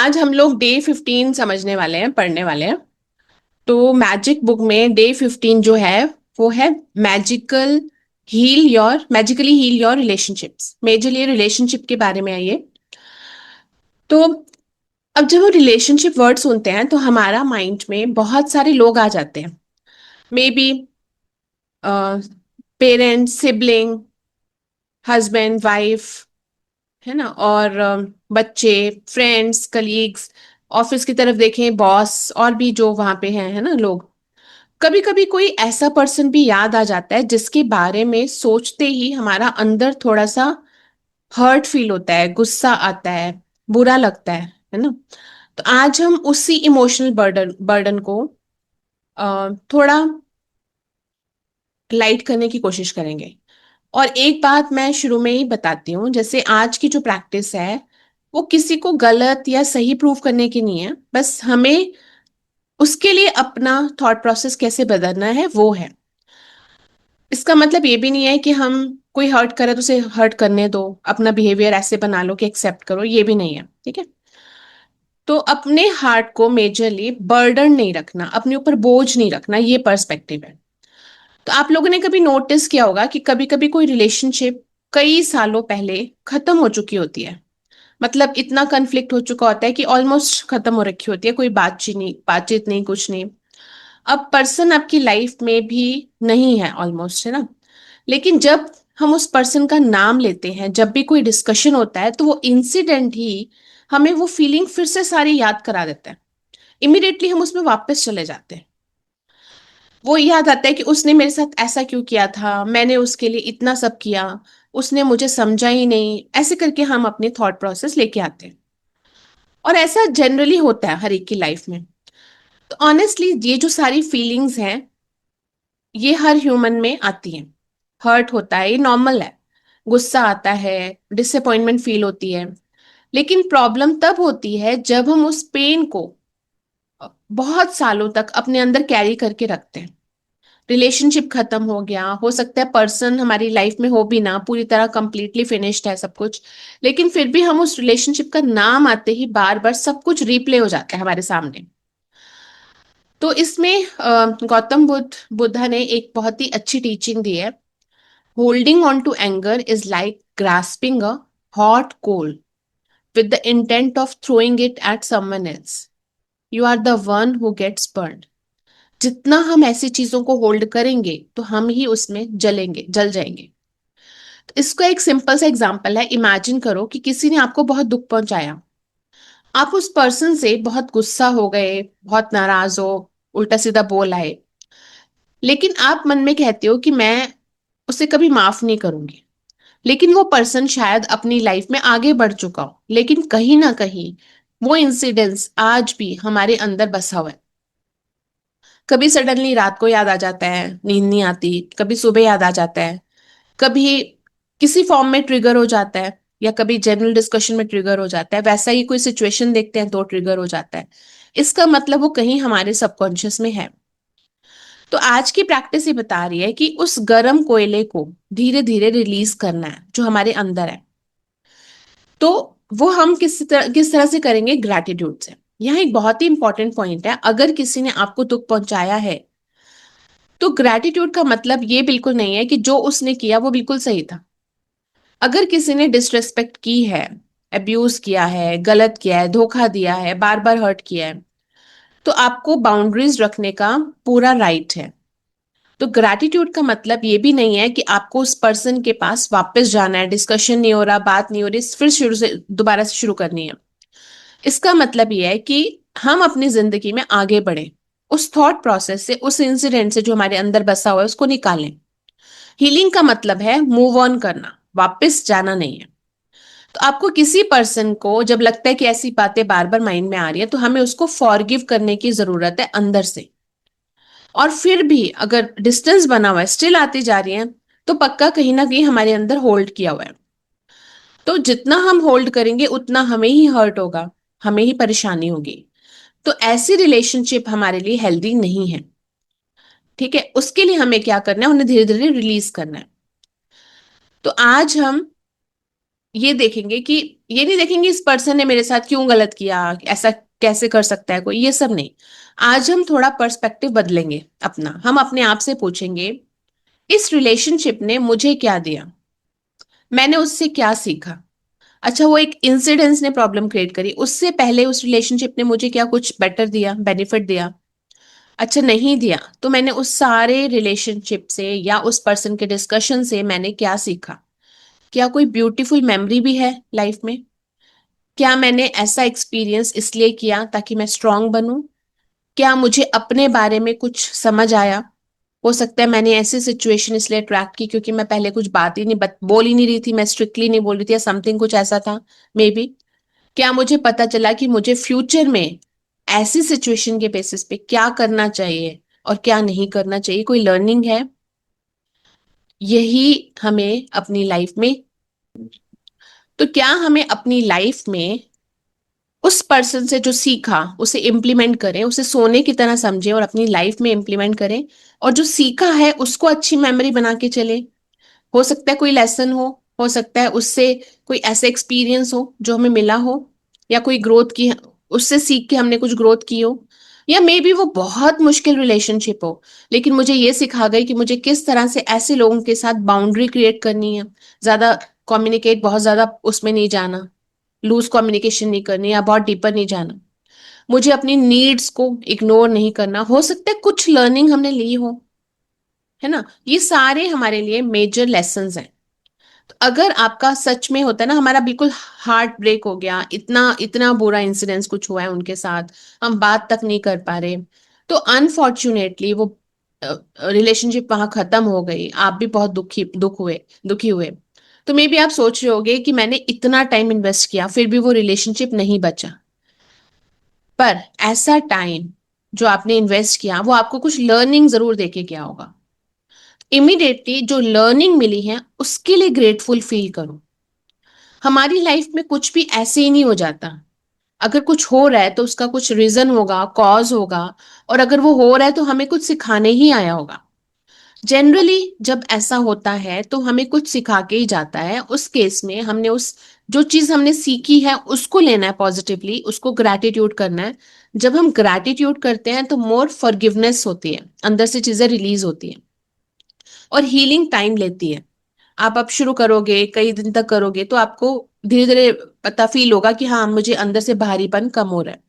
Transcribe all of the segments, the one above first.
आज हम लोग डे 15 समझने वाले हैं, पढ़ने वाले हैं। तो मैजिक बुक में डे 15 जो है वो है magically heal your relationships. Majorly relationship के बारे में है ये। तो अब जब हम रिलेशनशिप वर्ड सुनते हैं तो हमारा माइंड में बहुत सारे लोग आ जाते हैं। May be parents, sibling, husband, wife, है ना। और बच्चे, फ्रेंड्स, कलीग्स, ऑफिस की तरफ देखें, बॉस, और भी जो वहां पे हैं, है ना, लोग। कभी कभी कोई ऐसा पर्सन भी याद आ जाता है जिसके बारे में सोचते ही हमारा अंदर थोड़ा सा हर्ट फील होता है, गुस्सा आता है, बुरा लगता है ना। तो आज हम उसी इमोशनल बर्डन बर्डन को थोड़ा लाइट करने की कोशिश करेंगे। और एक बात मैं शुरू में ही बताती हूँ, जैसे आज की जो प्रैक्टिस है वो किसी को गलत या सही प्रूव करने की नहीं है, बस हमें उसके लिए अपना थॉट प्रोसेस कैसे बदलना है वो है। इसका मतलब ये भी नहीं है कि हम कोई हर्ट करे तो उसे हर्ट करने दो, अपना बिहेवियर ऐसे बना लो कि एक्सेप्ट करो, ये भी नहीं है, ठीक है। तो अपने हार्ट को मेजरली बर्डन नहीं रखना, अपने ऊपर बोझ नहीं रखना, ये पर्सपेक्टिव है। तो आप लोगों ने कभी नोटिस किया होगा कि कभी कभी कोई रिलेशनशिप कई सालों पहले खत्म हो चुकी होती है। मतलब इतना कन्फ्लिक्ट हो चुका होता है कि ऑलमोस्ट खत्म हो रखी होती है, कोई बातचीत नहीं, कुछ नहीं। अब पर्सन आपकी लाइफ में भी नहीं है ऑलमोस्ट, है ना। लेकिन जब हम उस पर्सन का नाम लेते हैं, जब भी कोई डिस्कशन होता है, तो वो इंसिडेंट ही हमें वो फीलिंग फिर से सारी याद करा देता है। इमिडिएटली हम उसमें वापस चले जाते हैं। वो याद आता है कि उसने मेरे साथ ऐसा क्यों किया था, मैंने उसके लिए इतना सब किया, उसने मुझे समझा ही नहीं, ऐसे करके हम अपने थॉट प्रोसेस लेके आते हैं। और ऐसा जनरली होता है हर एक की लाइफ में। तो ऑनेस्टली ये जो सारी फीलिंग्स हैं ये हर ह्यूमन में आती हैं। हर्ट होता है, ये नॉर्मल है। गुस्सा आता है, डिसअपॉइंटमेंट फील होती है। लेकिन प्रॉब्लम तब होती है जब हम उस पेन को बहुत सालों तक अपने अंदर कैरी करके रखते हैं। रिलेशनशिप खत्म हो गया, हो सकता है पर्सन हमारी लाइफ में हो भी ना, पूरी तरह कंप्लीटली फिनिश्ड है सब कुछ, लेकिन फिर भी हम उस रिलेशनशिप का नाम आते ही बार बार सब कुछ रिप्ले हो जाता है हमारे सामने। तो इसमें गौतम बुद्धा ने एक बहुत ही अच्छी टीचिंग दी है। Holding on to anger is like grasping a hot coal with the intent of throwing it at someone else. You are the one who gets burned. जितना हम ऐसी चीजों को होल्ड करेंगे तो हम ही उसमें जलेंगे, जल जाएंगे। तो इसका एक सिंपल सा एग्जांपल है, इमेजिन करो कि किसी ने आपको बहुत दुख पहुंचाया। आप उस पर्सन से बहुत गुस्सा हो गए, बहुत नाराज हो, उल्टा सीधा बोल आए। लेकिन आप मन में कहते हो कि मैं उसे कभी माफ नहीं करूंगी। लेकिन वो पर्सन शायद अपनी लाइफ में आगे बढ़ चुका हो, लेकिन कहीं ना कहीं वो इंसिडेंस आज भी हमारे अंदर बसा हुआ है। कभी सडनली रात को याद आ जाता है, नींद नहीं आती, कभी सुबह याद आ जाता है, कभी किसी फॉर्म में ट्रिगर हो जाता है, या कभी जनरल डिस्कशन में ट्रिगर हो जाता है, वैसा ही कोई सिचुएशन देखते हैं तो ट्रिगर हो जाता है। इसका मतलब वो कहीं हमारे सबकॉन्शियस में है। तो आज की प्रैक्टिस ये बता रही है कि उस गर्म कोयले को धीरे धीरे रिलीज करना है जो हमारे अंदर है। तो वो हम किस तरह से करेंगे? ग्रैटिट्यूड से। यहाँ एक बहुत ही इंपॉर्टेंट पॉइंट है, अगर किसी ने आपको दुख पहुंचाया है तो ग्रैटिट्यूड का मतलब ये बिल्कुल नहीं है कि जो उसने किया वो बिल्कुल सही था। अगर किसी ने डिसरेस्पेक्ट की है, अब्यूज किया है, गलत किया है, धोखा दिया है, बार बार हर्ट किया है, तो आपको बाउंड्रीज रखने का पूरा राइट है। तो ग्रैटिट्यूड का मतलब ये भी नहीं है कि आपको उस पर्सन के पास वापस जाना है, डिस्कशन नहीं हो रहा, बात नहीं हो रही, फिर शुरू से दोबारा से शुरू करनी है। इसका मतलब यह है कि हम अपनी जिंदगी में आगे बढ़े, उस थॉट प्रोसेस से, उस इंसिडेंट से जो हमारे अंदर बसा हुआ है उसको निकालें। हीलिंग का मतलब है मूव ऑन करना, वापस जाना नहीं है। तो आपको किसी पर्सन को जब लगता है कि ऐसी बातें बार बार माइंड में आ रही है, तो हमें उसको फॉरगिव करने की जरूरत है अंदर से। और फिर भी अगर डिस्टेंस बना हुआ है, स्टिल आती जा रही है, तो पक्का कहीं ना कहीं हमारे अंदर होल्ड किया हुआ है। तो जितना हम होल्ड करेंगे उतना हमें ही हर्ट होगा, हमें ही परेशानी होगी। तो ऐसी रिलेशनशिप हमारे लिए हेल्दी नहीं है। ठीक है, उसके लिए हमें क्या करना है? उन्हें धीरे धीरे रिलीज करना है। तो आज हम ये देखेंगे कि ये नहीं देखेंगे इस पर्सन ने मेरे साथ क्यों गलत किया, ऐसा कैसे कर सकता है कोई, ये सब नहीं। आज हम थोड़ा पर्सपेक्टिव बदलेंगे अपना, हम अपने आप से पूछेंगे इस रिलेशनशिप ने मुझे क्या दिया, मैंने उससे क्या सीखा। अच्छा, वो एक इंसिडेंस ने प्रॉब्लम क्रिएट करी, उससे पहले उस रिलेशनशिप ने मुझे क्या कुछ बेटर दिया, बेनिफिट दिया? अच्छा, नहीं दिया, तो मैंने उस सारे रिलेशनशिप से या उस पर्सन के डिस्कशन से मैंने क्या सीखा? क्या कोई ब्यूटीफुल मेमोरी भी है लाइफ में? क्या मैंने ऐसा एक्सपीरियंस इसलिए किया ताकि मैं स्ट्रांग बनूं? क्या मुझे अपने बारे में कुछ समझ आया? हो सकता है मैंने ऐसी सिचुएशन इसलिए अट्रैक्ट की क्योंकि मैं पहले कुछ बात ही नहीं बोल ही नहीं रही थी, मैं स्ट्रिक्टली नहीं बोल रही थी, या समथिंग कुछ ऐसा था मे बी। क्या मुझे पता चला कि मुझे फ्यूचर में ऐसी सिचुएशन के बेसिस पे क्या करना चाहिए और क्या नहीं करना चाहिए? कोई लर्निंग है? यही हमें अपनी लाइफ में, तो क्या हमें अपनी लाइफ में उस पर्सन से जो सीखा उसे इम्प्लीमेंट करें, उसे सोने की तरह समझें और अपनी लाइफ में इम्प्लीमेंट करें, और जो सीखा है उसको अच्छी मेमोरी बना के चले। हो सकता है कोई लेसन हो सकता है उससे कोई ऐसा एक्सपीरियंस हो जो हमें मिला हो, या कोई ग्रोथ की, उससे सीख के हमने कुछ ग्रोथ की हो। या मे बी वो बहुत मुश्किल रिलेशनशिप हो, लेकिन मुझे ये सिखा गई कि मुझे किस तरह से ऐसे लोगों के साथ बाउंड्री क्रिएट करनी है, ज्यादा कम्युनिकेट, बहुत ज्यादा उसमें नहीं जाना, लूज कम्युनिकेशन नहीं करनी या बहुत डीपर नहीं जाना, मुझे अपनी नीड्स को इग्नोर नहीं करना। हो सकता है कुछ लर्निंग हमने ली हो, है ना? ये सारे हमारे लिए मेजर लेसन्स हैं। तो अगर आपका सच में होता है ना, हमारा बिल्कुल हार्ट ब्रेक हो गया, इतना इतना बुरा इंसिडेंस कुछ हुआ है उनके साथ, हम बात तक नहीं कर पा रहे, तो अनफॉर्चुनेटली वो रिलेशनशिप वहां खत्म हो गई, आप भी बहुत दुखी हुए। तो मे बी आप सोच रहे होगे कि मैंने इतना टाइम इन्वेस्ट किया फिर भी वो रिलेशनशिप नहीं बचा। पर ऐसा टाइम जो आपने इन्वेस्ट किया वो आपको कुछ लर्निंग जरूर देके गया होगा। इमीडिएटली जो लर्निंग मिली है उसके लिए ग्रेटफुल फील करो। हमारी लाइफ में कुछ भी ऐसे ही नहीं हो जाता। अगर कुछ हो रहा है तो उसका कुछ रीजन होगा, कॉज होगा, और अगर वो हो रहा है तो हमें कुछ सिखाने ही आया होगा। जनरली जब ऐसा होता है तो हमें कुछ सिखा के ही जाता है। उस केस में हमने उस जो चीज हमने सीखी है उसको लेना है पॉजिटिवली, उसको ग्रैटिट्यूड करना है। जब हम ग्रैटिट्यूड करते हैं तो मोर फॉरगिवनेस होती है, अंदर से चीजें रिलीज होती हैं, और हीलिंग टाइम लेती है। आप अब शुरू करोगे, कई दिन तक करोगे तो आपको धीरे धीरे पता फील होगा कि हाँ, मुझे अंदर से भारीपन कम हो रहा है।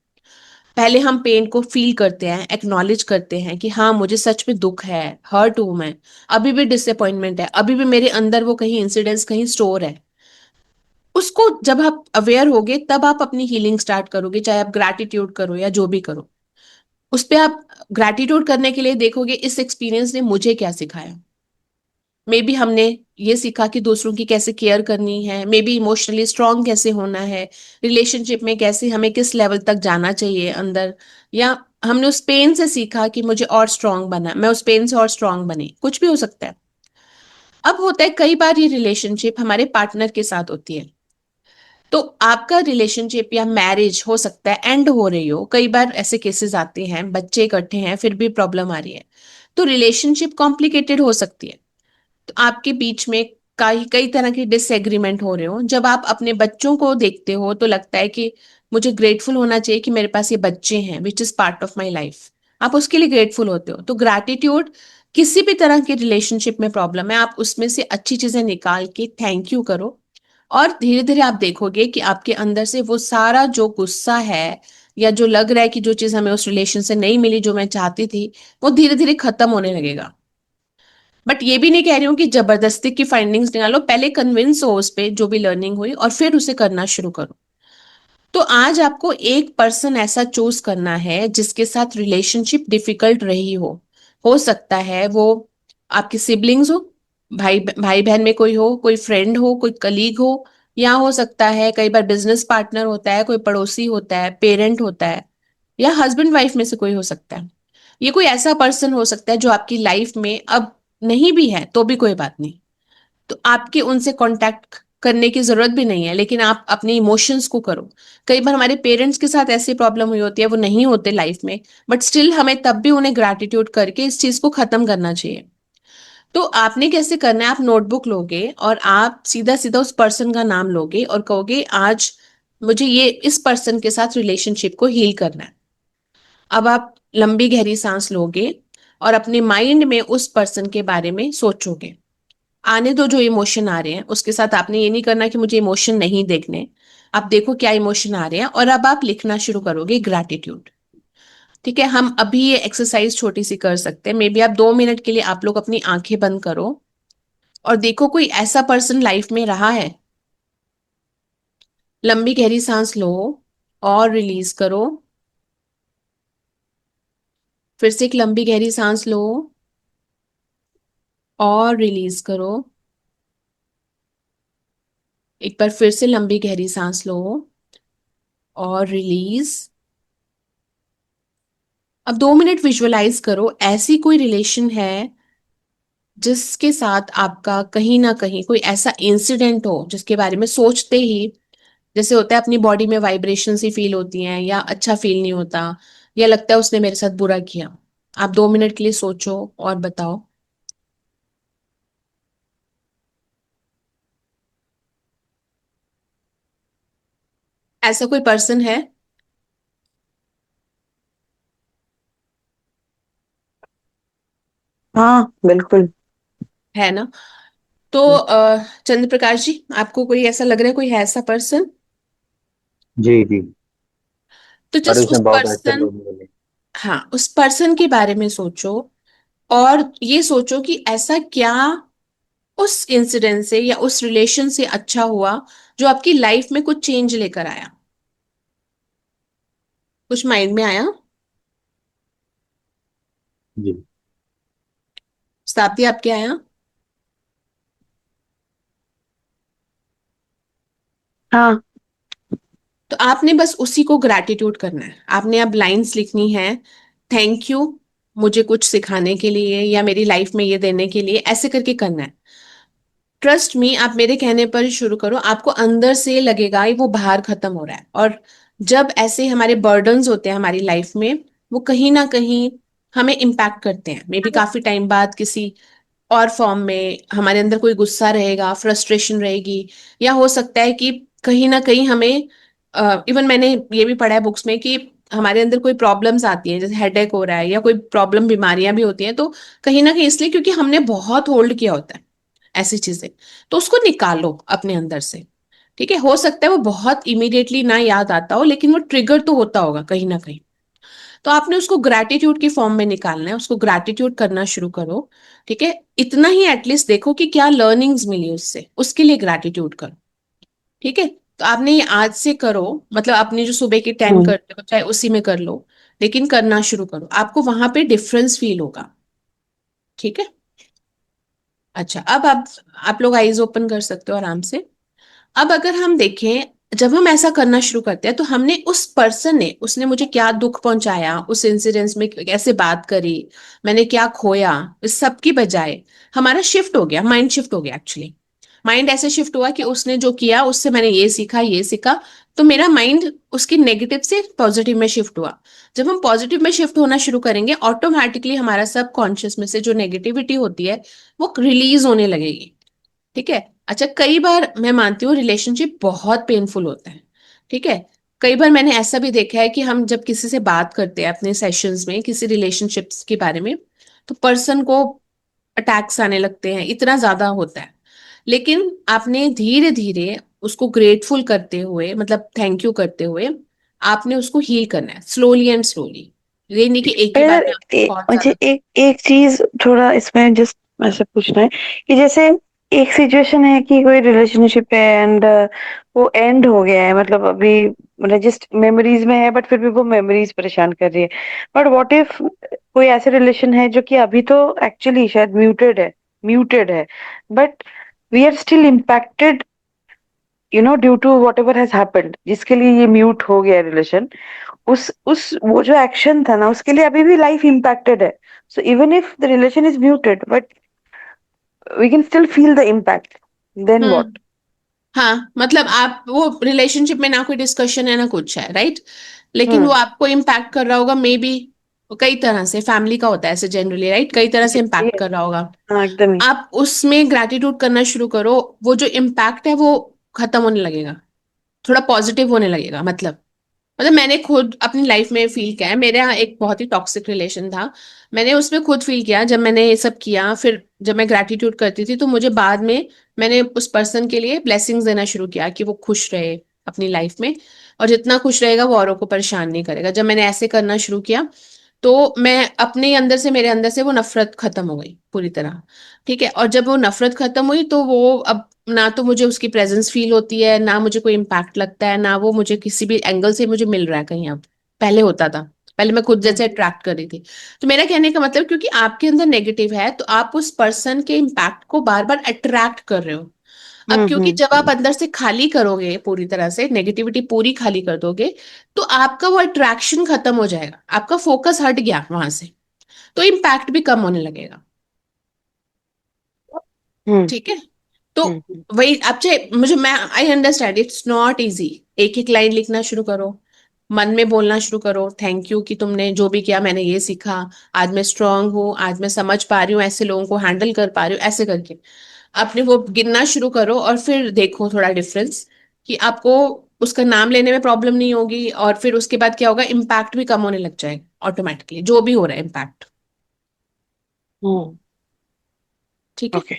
पहले हम पेन को फील करते हैं, एक्नॉलेज करते हैं कि हाँ, मुझे सच में दुख है, हर्ट हूं मैं, अभी भी डिसअपॉइंटमेंट है, अभी भी मेरे अंदर वो कहीं इंसिडेंट्स कहीं स्टोर है। उसको जब आप अवेयर होगे तब आप अपनी हीलिंग स्टार्ट करोगे, चाहे आप ग्रैटिट्यूड करो या जो भी करो। उस पे आप ग्रैटिट्यूड करने के लिए देखोगे इस एक्सपीरियंस ने मुझे क्या सिखाया। मे बी हमने ये सीखा कि दूसरों की कैसे केयर करनी है, मे बी इमोशनली स्ट्रांग कैसे होना है, रिलेशनशिप में कैसे हमें किस लेवल तक जाना चाहिए अंदर, या हमने उस पेन से सीखा कि मुझे और स्ट्रांग बना, मैं उस पेन से और स्ट्रांग बनी, कुछ भी हो सकता है। अब होता है कई बार ये रिलेशनशिप हमारे पार्टनर के साथ होती है। तो आपका रिलेशनशिप या मैरिज हो सकता है एंड हो रही हो, कई बार ऐसे केसेस आते हैं, बच्चे इकट्ठे हैं फिर भी प्रॉब्लम आ रही है, तो रिलेशनशिप कॉम्प्लिकेटेड हो सकती है। तो आपके बीच में कई कई तरह के डिसएग्रीमेंट हो रहे हो, जब आप अपने बच्चों को देखते हो तो लगता है कि मुझे ग्रेटफुल होना चाहिए कि मेरे पास ये बच्चे हैं, which is part of my life. आप उसके लिए ग्रेटफुल होते हो। तो ग्रैटिट्यूड, किसी भी तरह के रिलेशनशिप में प्रॉब्लम है, आप उसमें से अच्छी चीजें निकाल के थैंक यू करो, और धीरे धीरे आप देखोगे कि आपके अंदर से वो सारा जो गुस्सा है, या जो लग रहा है कि जो चीज हमें उस रिलेशन से नहीं मिली जो मैं चाहती थी, वो धीरे धीरे खत्म होने लगेगा। बट ये भी नहीं कह रही हूँ कि जबरदस्ती की फाइंडिंग्स निकालो, पहले कन्विंस हो उस पे जो भी लर्निंग हुई और फिर उसे करना शुरू करो। तो आज आपको एक पर्सन ऐसा चूज करना है जिसके साथ रिलेशनशिप डिफिकल्ट रही हो सकता है वो आपके सिबलिंग्स हो, भाई भाई बहन में कोई हो, कोई फ्रेंड हो, कोई कलीग हो, या हो सकता है कई बार बिजनेस पार्टनर होता है, कोई पड़ोसी होता है, पेरेंट होता है, या हस्बैंड वाइफ में से कोई हो सकता है। ये कोई ऐसा पर्सन हो सकता है जो आपकी लाइफ में अब नहीं भी है तो भी कोई बात नहीं, तो आपके उनसे कांटेक्ट करने की जरूरत भी नहीं है, लेकिन आप अपने इमोशंस को करो। कई बार हमारे पेरेंट्स के साथ ऐसी प्रॉब्लम हुई होती है, वो नहीं होते लाइफ में, बट स्टिल हमें तब भी उन्हें ग्रैटिट्यूड करके इस चीज को खत्म करना चाहिए। तो आपने कैसे करना है, आप नोटबुक लोगे और आप सीधा सीधा उस पर्सन का नाम लोगे और कहोगे आज मुझे ये इस पर्सन के साथ रिलेशनशिप को हील करना है। अब आप लंबी गहरी सांस लोगे और अपने माइंड में उस पर्सन के बारे में सोचोगे। आने दो जो इमोशन आ रहे हैं उसके साथ, आपने ये नहीं करना कि मुझे इमोशन नहीं देखने। आप देखो क्या इमोशन आ रहे हैं और अब आप लिखना शुरू करोगे ग्रैटिट्यूड। ठीक है, हम अभी ये एक्सरसाइज छोटी सी कर सकते हैं। मे बी आप 2 मिनट के लिए आप लोग अपनी आंखें बंद करो और देखो कोई ऐसा पर्सन लाइफ में रहा है। लंबी गहरी सांस लो और रिलीज करो। फिर से एक लंबी गहरी सांस लो और रिलीज करो। एक बार फिर से लंबी गहरी सांस लो और रिलीज। अब 2 मिनट विजुअलाइज करो ऐसी कोई रिलेशन है जिसके साथ आपका कहीं ना कहीं कोई ऐसा इंसिडेंट हो जिसके बारे में सोचते ही जैसे होता है अपनी बॉडी में वाइब्रेशन सी फील होती हैं, या अच्छा फील नहीं होता, या लगता है उसने मेरे साथ बुरा किया। आप 2 मिनट के लिए सोचो और बताओ। ऐसा कोई पर्सन हाँ बिल्कुल। है ना? तो चंद्र प्रकाश जी, आपको कोई ऐसा लग रहा है, कोई है ऐसा पर्सन? जी जी। तो और जस्ट उसने उस बहुत अच्छे पर्सन, लोग मिले। हाँ उस पर्सन के बारे में सोचो और ये सोचो कि ऐसा क्या उस इंसिडेंट से या उस रिलेशन से अच्छा हुआ जो आपकी लाइफ में कुछ चेंज लेकर आया। कुछ माइंड में आया? जी। शताब्दी, आपके आया? हाँ। तो आपने बस उसी को ग्रैटिट्यूड करना है। आपने अब लाइंस लिखनी है, थैंक यू मुझे कुछ सिखाने के लिए या मेरी लाइफ में ये देने के लिए, ऐसे करके करना है। ट्रस्ट मी, आप मेरे कहने पर ही शुरू करो, आपको अंदर से लगेगा ये वो बाहर खत्म हो रहा है। और जब ऐसे हमारे बर्डन्स होते हैं हमारी लाइफ में, वो कहीं ना कहीं हमें इम्पैक्ट करते हैं। मे बी काफी टाइम बाद किसी और फॉर्म में हमारे अंदर कोई गुस्सा रहेगा, फ्रस्ट्रेशन रहेगी, या हो सकता है कि कहीं ना कहीं हमें इवन मैंने ये भी पढ़ा है बुक्स में कि हमारे अंदर कोई प्रॉब्लम्स आती हैं, जैसे हेडेक हो रहा है या कोई प्रॉब्लम, बीमारियां भी होती हैं, तो कहीं ना कहीं इसलिए क्योंकि हमने बहुत होल्ड किया होता है ऐसी चीजें। तो उसको निकालो अपने अंदर से। ठीक है, हो सकता है वो बहुत इमीडिएटली ना याद आता हो लेकिन वो ट्रिगर तो होता होगा कहीं ना कहीं। तो आपने उसको ग्रैटिट्यूड की फॉर्म में निकालना है, उसको ग्रैटिट्यूड करना शुरू करो। ठीक है, इतना ही एटलीस्ट देखो कि क्या लर्निंग्स मिली उससे, उसके लिए ग्रैटिट्यूड करो। ठीक है, तो आपने ये आज से करो। मतलब आपने जो सुबह के 10 हम्म। करते हो चाहे उसी में कर लो, लेकिन करना शुरू करो, आपको वहां पे डिफरेंस फील होगा। ठीक है। अच्छा, अब आप लोग आईज ओपन कर सकते हो आराम से। अब अगर हम देखें, जब हम ऐसा करना शुरू करते हैं तो हमने उस पर्सन ने, उसने मुझे क्या दुख पहुंचाया, उस इंसिडेंस में कैसे बात करी, मैंने क्या खोया, इस सब की बजाय हमारा शिफ्ट हो गया, माइंड शिफ्ट हो गया एक्चुअली। माइंड ऐसे शिफ्ट हुआ कि उसने जो किया उससे मैंने ये सीखा ये सीखा। तो मेरा माइंड उसकी नेगेटिव से पॉजिटिव में शिफ्ट हुआ। जब हम पॉजिटिव में शिफ्ट होना शुरू करेंगे ऑटोमेटिकली हमारा सब कॉन्शियस में से जो नेगेटिविटी होती है वो रिलीज होने लगेगी। ठीक है। अच्छा, कई बार मैं मानती हूँ रिलेशनशिप बहुत पेनफुल होता है। ठीक है। कई बार मैंने ऐसा भी देखा है कि हम जब किसी से बात करते हैं अपने सेशंस में किसी रिलेशनशिप्स के बारे में, तो पर्सन को अटैक्स आने लगते हैं, इतना ज्यादा होता है। लेकिन आपने धीरे धीरे उसको ग्रेटफुल करते हुए, मतलब थैंक यू करते हुए, आपने उसको हील करना है स्लोली एंड स्लोली। ये नहीं कि एक पर ही बार यार में आपको बहुत मुझे ज्यादा। एक एक चीज थोड़ा इसमें जस्ट ऐसे पूछना है कि जैसे एक सिचुएशन है कि कोई रिलेशनशिप है एंड वो एंड हो गया है, मतलब अभी मतलब जस्ट मेमोरीज में है, बट फिर भी वो मेमोरीज परेशान कर रही है। बट व्हाट इफ कोई ऐसे रिलेशन है जो कि अभी तो एक्चुअली शायद म्यूटेड है, but we are still impacted, due to whatever has happened, जिसके लिए ये म्यूट हो गया रिलेशन। उस वो जो एक्शन था ना, उसके लिए अभी भी लाइफ इम्पैक्टेड है। So even if the relation is muted, but we can still feel the impact, then hmm. What? हाँ, मतलब आप वो रिलेशनशिप में ना कोई डिस्कशन है ना कुछ है, राइट? लेकिन वो हम्म। आपको इम्पैक्ट कर रहा होगा मे बी वो कई तरह से फैमिली का होता है ऐसे जनरली, राइट, कई तरह से जी जी। इम्पैक्ट कर रहा होगा। हाँ एकदम ही। आप उसमें ग्रैटिट्यूड करना शुरू करो, वो जो इम्पैक्ट है वो खत्म होने लगेगा, थोड़ा पॉजिटिव होने लगेगा। मतलब मैंने खुद अपनी लाइफ में फील किया है, मेरे यहाँ एक बहुत ही टॉक्सिक रिलेशन था, मैंने उसमें खुद फील किया जब मैंने ये सब किया, फिर जब मैं ग्रैटिट्यूड करती थी तो मुझे बाद में मैंने उस पर्सन के लिए ब्लेसिंग्स देना शुरू किया कि वो खुश रहे अपनी लाइफ में, और जितना खुश रहेगा वो औरों को परेशान नहीं करेगा। जब मैंने ऐसे करना शुरू किया तो मैं अपने अंदर से, मेरे अंदर से वो नफरत खत्म हो गई पूरी तरह। ठीक है, और जब वो नफरत खत्म हुई तो वो अब ना तो मुझे उसकी प्रेजेंस फील होती है, ना मुझे कोई इम्पैक्ट लगता है, ना वो मुझे किसी भी एंगल से मुझे मिल रहा है कहीं। अब पहले होता था, पहले मैं खुद जैसे हम्म अट्रैक्ट कर रही थी। तो मेरा कहने का मतलब, क्योंकि आपके अंदर नेगेटिव है तो आप उस पर्सन के इम्पैक्ट को बार बार अट्रैक्ट कर रहे हो। अब क्योंकि जब आप हम्म। अंदर से खाली करोगे, पूरी तरह से नेगेटिविटी पूरी खाली कर दोगे, तो आपका वो अट्रैक्शन खत्म हो जाएगा, आपका फोकस हट गया वहां से, तो इम्पैक्ट भी कम होने लगेगा। हम्म ठीक है, तो हम्म वही आप चाहे मुझे, मैं I understand it's not easy. एक एक लाइन लिखना शुरू करो, मन में बोलना शुरू करो, थैंक यू कि तुमने जो भी किया मैंने ये सीखा, आज मैं स्ट्रांग हूँ, आज मैं समझ पा रही हूँ, ऐसे लोगों को हैंडल कर पा रही हूँ, ऐसे करके आपने वो गिनना शुरू करो, और फिर देखो थोड़ा डिफरेंस, कि आपको उसका नाम लेने में प्रॉब्लम नहीं होगी, और फिर उसके बाद क्या होगा, इम्पैक्ट भी कम होने लग जाएगा ऑटोमेटिकली, जो भी हो रहा है इम्पैक्ट। हम्म। ठीक है। ओके।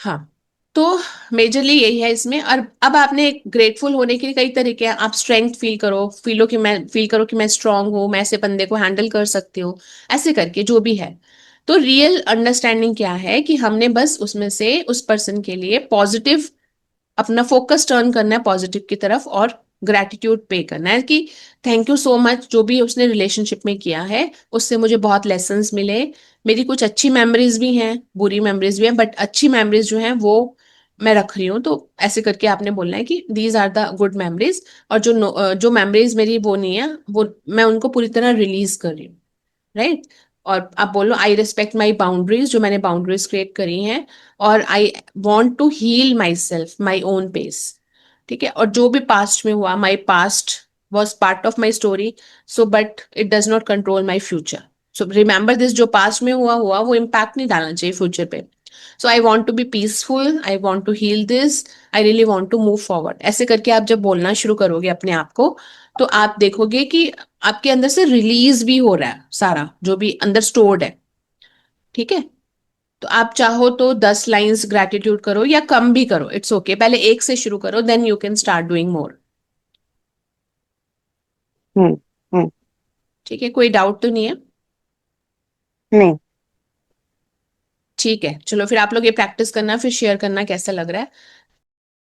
हाँ, तो मेजरली यही है इसमें। और अब आपने ग्रेटफुल होने के लिए कई तरीके हैं, आप स्ट्रेंथ फील करो कि मैं स्ट्रांग हूँ, मैं ऐसे बंदे को हैंडल कर सकती हूँ, ऐसे करके जो भी है। तो रियल अंडरस्टैंडिंग क्या है कि हमने बस उसमें से उस पर्सन के लिए पॉजिटिव अपना फोकस टर्न करना है पॉजिटिव की तरफ, और ग्रैटिट्यूड पे करना है कि थैंक यू सो मच जो भी उसने रिलेशनशिप में किया है, उससे मुझे बहुत लेसन्स मिले। मेरी कुछ अच्छी मेमोरीज भी हैं, बुरी मेमोरीज भी हैं, बट अच्छी मेमोरीज जो हैं वो मैं रख रही हूँ। तो ऐसे करके आपने बोलना है कि these are the good memories, और जो मेमोरीज मेरी वो नहीं है, वो मैं उनको पूरी तरह रिलीज कर रही हूँ, राइट। और आप बोलो आई रिस्पेक्ट माई बाउंड्रीज, जो मैंने बाउंड्रीज क्रिएट करी हैं, और I want to heal myself my own pace. ठीक है, और जो भी पास्ट में हुआ, my past was part of my story, so but it does not control my future. So remember this, जो पास्ट में हुआ हुआ वो इम्पैक्ट नहीं डालना चाहिए फ्यूचर पे। So I want to be peaceful, I want to heal this, I really want to move forward. ऐसे करके आप जब बोलना शुरू करोगे अपने आप को, तो आप देखोगे कि आपके अंदर से रिलीज भी हो रहा है सारा जो भी अंदर स्टोर्ड है। ठीक है, तो आप चाहो तो 10 लाइंस ग्रैटिट्यूड करो या कम भी करो, इट्स ओके, पहले एक से शुरू करो, then you can start doing more. Hmm hmm. ठीक है, कोई डाउट तो नहीं है? नहीं। ठीक है, चलो फिर आप लोग ये प्रैक्टिस करना, फिर शेयर करना कैसा लग रहा है।